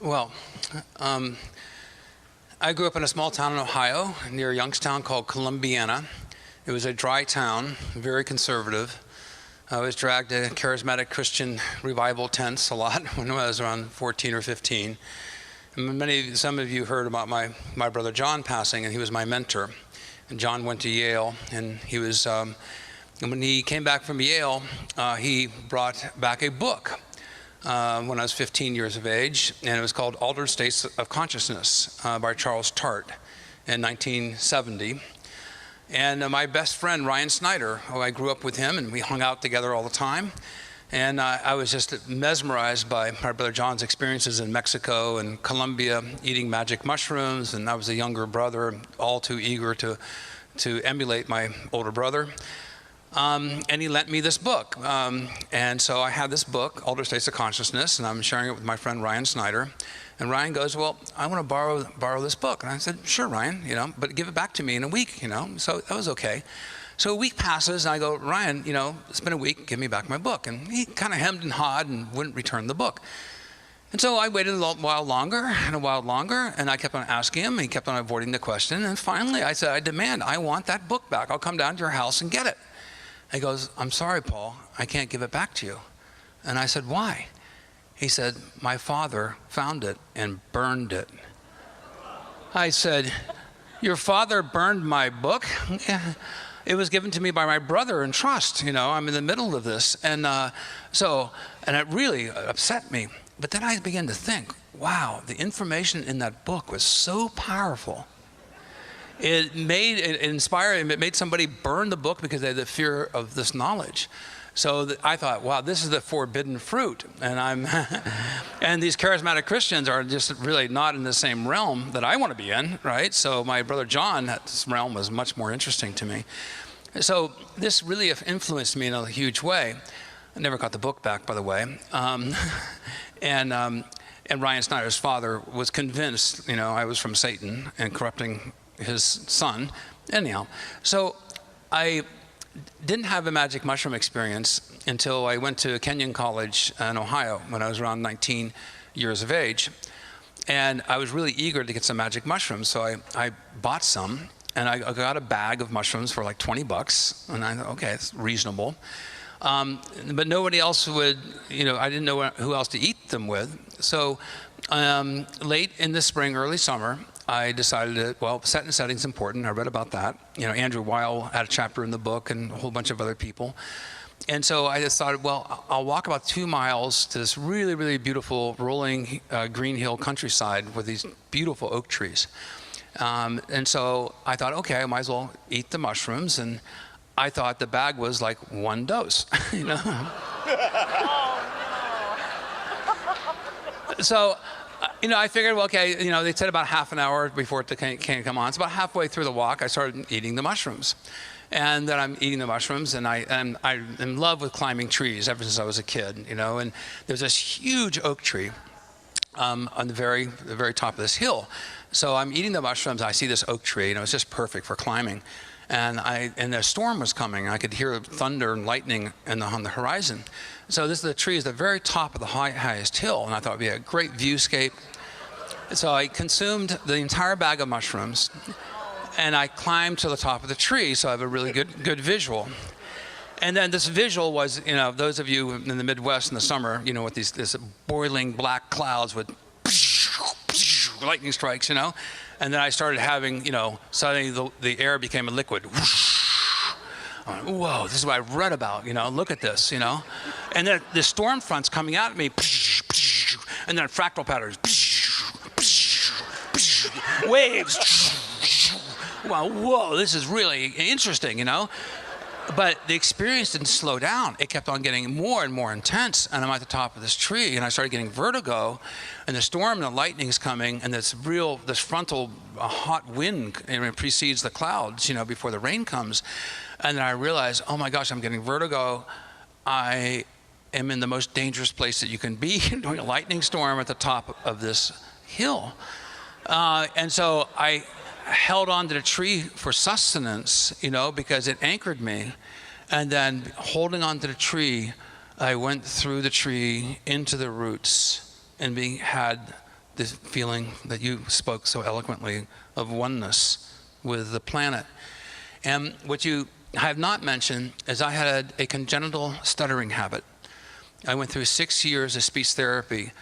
Well, I grew up in a small town in Ohio near Youngstown called Columbiana. It was a dry town, very conservative. I was dragged to charismatic Christian revival tents a lot when I was around 14 or 15. And some of you heard about my brother John passing, and he was my mentor. And John went to Yale, and he was, and when he came back from Yale, he brought back a book when I was 15 years of age, and it was called Altered States of Consciousness by Charles Tart in 1970. And my best friend, Ryan Snyder, I grew up with him, and we hung out together all the time. And I was just mesmerized by my brother John's experiences in Mexico and Colombia, eating magic mushrooms, and I was a younger brother, all too eager to emulate my older brother. And he lent me this book. And so I had this book, Altered States of Consciousness, and I'm sharing it with my friend Ryan Snyder. And Ryan goes, well, I want to borrow this book. And I said, sure, Ryan, but give it back to me in a week, So that was okay. So a week passes, and I go, Ryan, it's been a week, give me back my book. And he kind of hemmed and hawed and wouldn't return the book. And so I waited a while longer, and I kept on asking him, and he kept on avoiding the question. And finally, I said, I want that book back. I'll come down to your house and get it. He goes, I'm sorry, Paul, I can't give it back to you. And I said, why? He said, my father found it and burned it. I said, your father burned my book? It was given to me by my brother in trust. I'm in the middle of this. And and it really upset me. But then I began to think, wow, the information in that book was so powerful. It made somebody burn the book because they had the fear of this knowledge. So I thought, wow, this is the forbidden fruit. And and these charismatic Christians are just really not in the same realm that I want to be in, right? So my brother John, this realm was much more interesting to me. So this really influenced me in a huge way. I never got the book back, by the way. And Ryan Snyder's father was convinced, I was from Satan and corrupting his son. Anyhow, so I didn't have a magic mushroom experience until I went to Kenyon College in Ohio when I was around 19 years of age. And I was really eager to get some magic mushrooms, so I bought some, and I got a bag of mushrooms for like $20, and I thought, okay, it's reasonable. But nobody else would, I didn't know who else to eat them with. So late in the spring, early summer, I decided set and setting is important. I read about that. Andrew Weil had a chapter in the book and a whole bunch of other people. And so I just thought, I'll walk about 2 miles to this really, really beautiful rolling green hill countryside with these beautiful oak trees. And so I thought, okay, I might as well eat the mushrooms. And I thought the bag was like 1 dose, So, I figured, okay, they said about half an hour before it can come on. It's about halfway through the walk, I started eating the mushrooms. And then I'm eating the mushrooms, and I'm in love with climbing trees ever since I was a kid, And there's this huge oak tree on the very top of this hill. So I'm eating the mushrooms, I see this oak tree, it's just perfect for climbing. And a storm was coming. I could hear thunder and lightning on the horizon. So the tree is the very top of the highest hill, and I thought it would be a great viewscape. So I consumed the entire bag of mushrooms, and I climbed to the top of the tree, so I have a really good visual. And then this visual was, those of you in the Midwest in the summer, with this boiling black clouds with lightning strikes, And then I started having, suddenly the air became a liquid. I went, whoa, this is what I read about, look at this, And then the storm front's coming out at me, and then fractal patterns, waves. Wow, whoa, this is really interesting, But the experience didn't slow down. It kept on getting more and more intense. And I'm at the top of this tree, and I started getting vertigo. And the storm and the lightning is coming, and this frontal hot wind precedes the clouds, before the rain comes. And then I realized, oh my gosh, I'm getting vertigo. I am in the most dangerous place that you can be, doing a lightning storm at the top of this hill. And so I held on to the tree for sustenance, because it anchored me. And then holding on to the tree, I went through the tree into the roots and had this feeling that you spoke so eloquently of oneness with the planet. And what you have not mentioned is I had a congenital stuttering habit. I went through 6 years of speech therapy.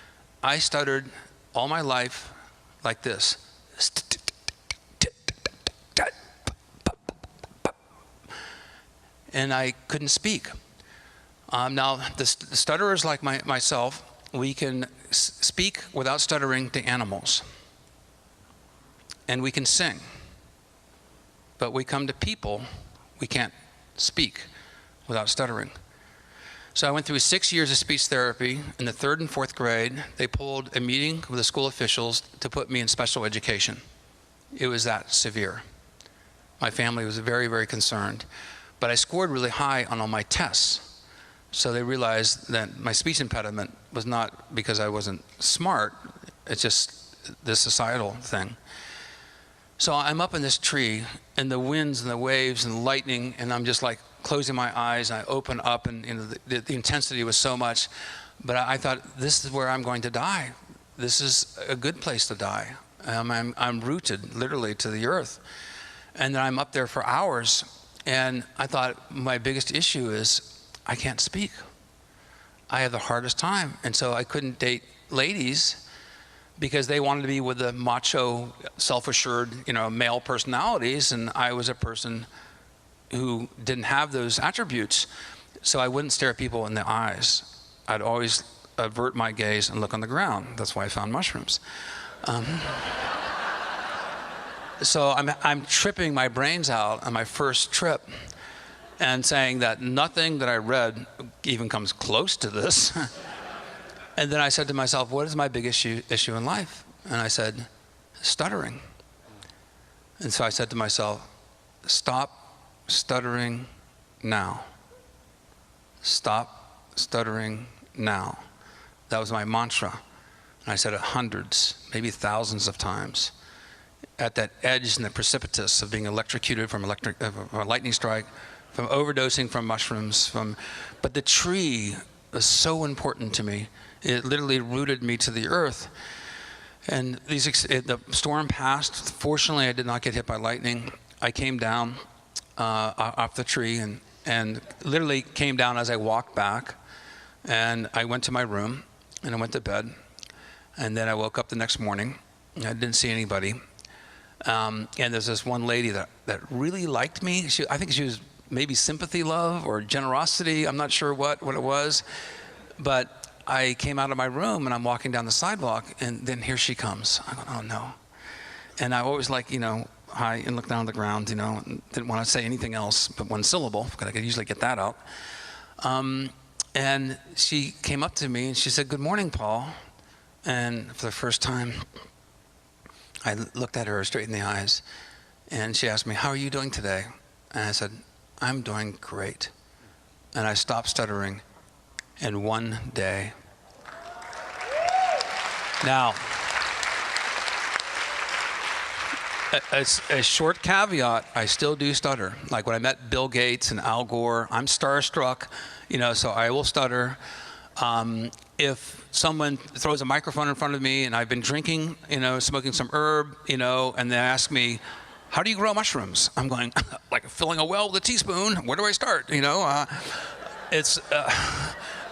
I stuttered all my life like this. And I couldn't speak. Now, the stutterers like myself, we can speak without stuttering to animals. And we can sing. But we come to people, we can't speak without stuttering. So I went through 6 years of speech therapy. In the 3rd and 4th grade, they pulled a meeting with the school officials to put me in special education. It was that severe. My family was very, very concerned. But I scored really high on all my tests. So they realized that my speech impediment was not because I wasn't smart, it's just this societal thing. So I'm up in this tree, and the winds and the waves and the lightning, and I'm just like closing my eyes, and I open up, and the intensity was so much. But I thought, this is where I'm going to die. This is a good place to die. I'm rooted literally to the earth. And then I'm up there for hours, and I thought my biggest issue is I can't speak. I have the hardest time, and so I couldn't date ladies because they wanted to be with the macho, self-assured, male personalities, and I was a person who didn't have those attributes. So I wouldn't stare people in the eyes. I'd always avert my gaze and look on the ground. That's why I found mushrooms. So I'm tripping my brains out on my first trip and saying that nothing that I read even comes close to this. And then I said to myself, what is my big issue in life? And I said, stuttering. And so I said to myself, stop stuttering now. Stop stuttering now. That was my mantra. And I said it hundreds, maybe thousands of times. At that edge and the precipitous of being electrocuted from a lightning strike, from overdosing from mushrooms, but the tree was so important to me. It literally rooted me to the earth. And the storm passed. Fortunately, I did not get hit by lightning. I came down off the tree and literally came down as I walked back. And I went to my room and I went to bed. And then I woke up the next morning. And I didn't see anybody. And there's this one lady that really liked me. I think she was maybe sympathy love or generosity. I'm not sure what it was. But I came out of my room and I'm walking down the sidewalk, and then here she comes. I go, oh no. And I always hi, and look down on the ground, didn't want to say anything else but one syllable, because I could usually get that out. And she came up to me and she said, good morning, Paul. And for the first time, I looked at her straight in the eyes, and she asked me, how are you doing today? And I said, I'm doing great. And I stopped stuttering, and one day. Now, a short caveat, I still do stutter. Like when I met Bill Gates and Al Gore, I'm starstruck, so I will stutter. If someone throws a microphone in front of me and I've been drinking, smoking some herb, and they ask me, how do you grow mushrooms? I'm going, like filling a well with a teaspoon. Where do I start?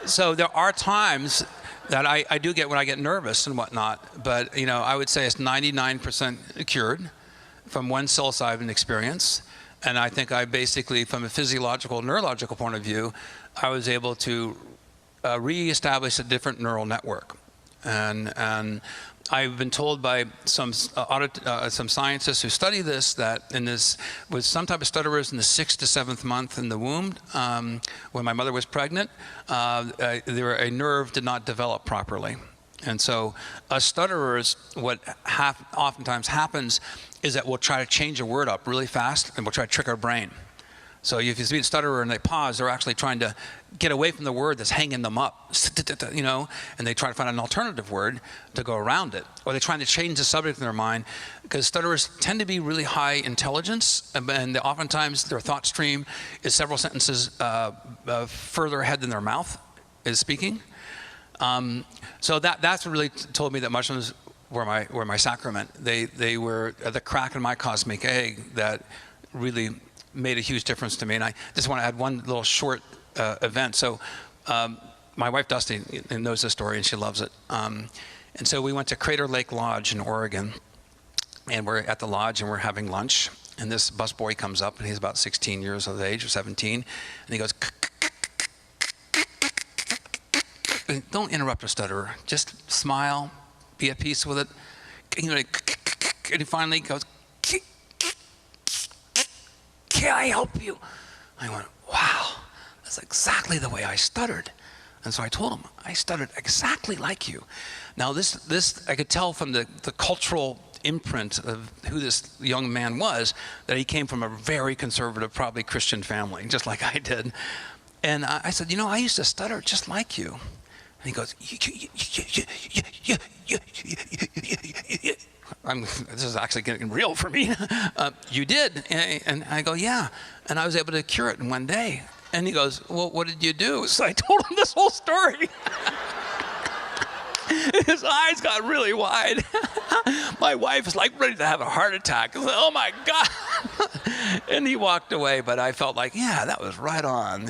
So there are times that I do get when I get nervous and whatnot, but I would say it's 99% cured from one psilocybin experience. And I think I basically, from a physiological, neurological point of view, I was able to reestablish a different neural network. And I've been told by some scientists who study this that with some type of stutterers in the 6th to 7th month in the womb, when my mother was pregnant, a nerve did not develop properly. And so us stutterers, what oftentimes happens is that we'll try to change a word up really fast, and we'll try to trick our brain. So if you see a stutterer and they pause, they're actually trying to get away from the word that's hanging them up, and they try to find an alternative word to go around it. Or they're trying to change the subject in their mind, because stutterers tend to be really high intelligence, and oftentimes their thought stream is several sentences further ahead than their mouth is speaking. So that's what really told me that mushrooms were my sacrament. They were the crack in my cosmic egg that really made a huge difference to me. And I just want to add one little short event. So my wife Dusty knows this story and she loves it. And so we went to Crater Lake Lodge in Oregon, and we're at the lodge and we're having lunch. And this busboy comes up, and he's about 16 years of age or 17, and he goes, don't interrupt a stutterer. Just smile, be at peace with it. And he finally goes, can I help you? I went, wow, that's exactly the way I stuttered. And so I told him, I stuttered exactly like you. Now this I could tell from the cultural imprint of who this young man was, that he came from a very conservative, probably Christian family, just like I did. And I said, I used to stutter just like you. And he goes, this is actually getting real for me. You did? And I go, yeah. And I was able to cure it in one day. And he goes, well, what did you do? So I told him this whole story. His eyes got really wide. My wife was like ready to have a heart attack. I was like, oh my God. And he walked away, but I felt like, yeah, that was right on,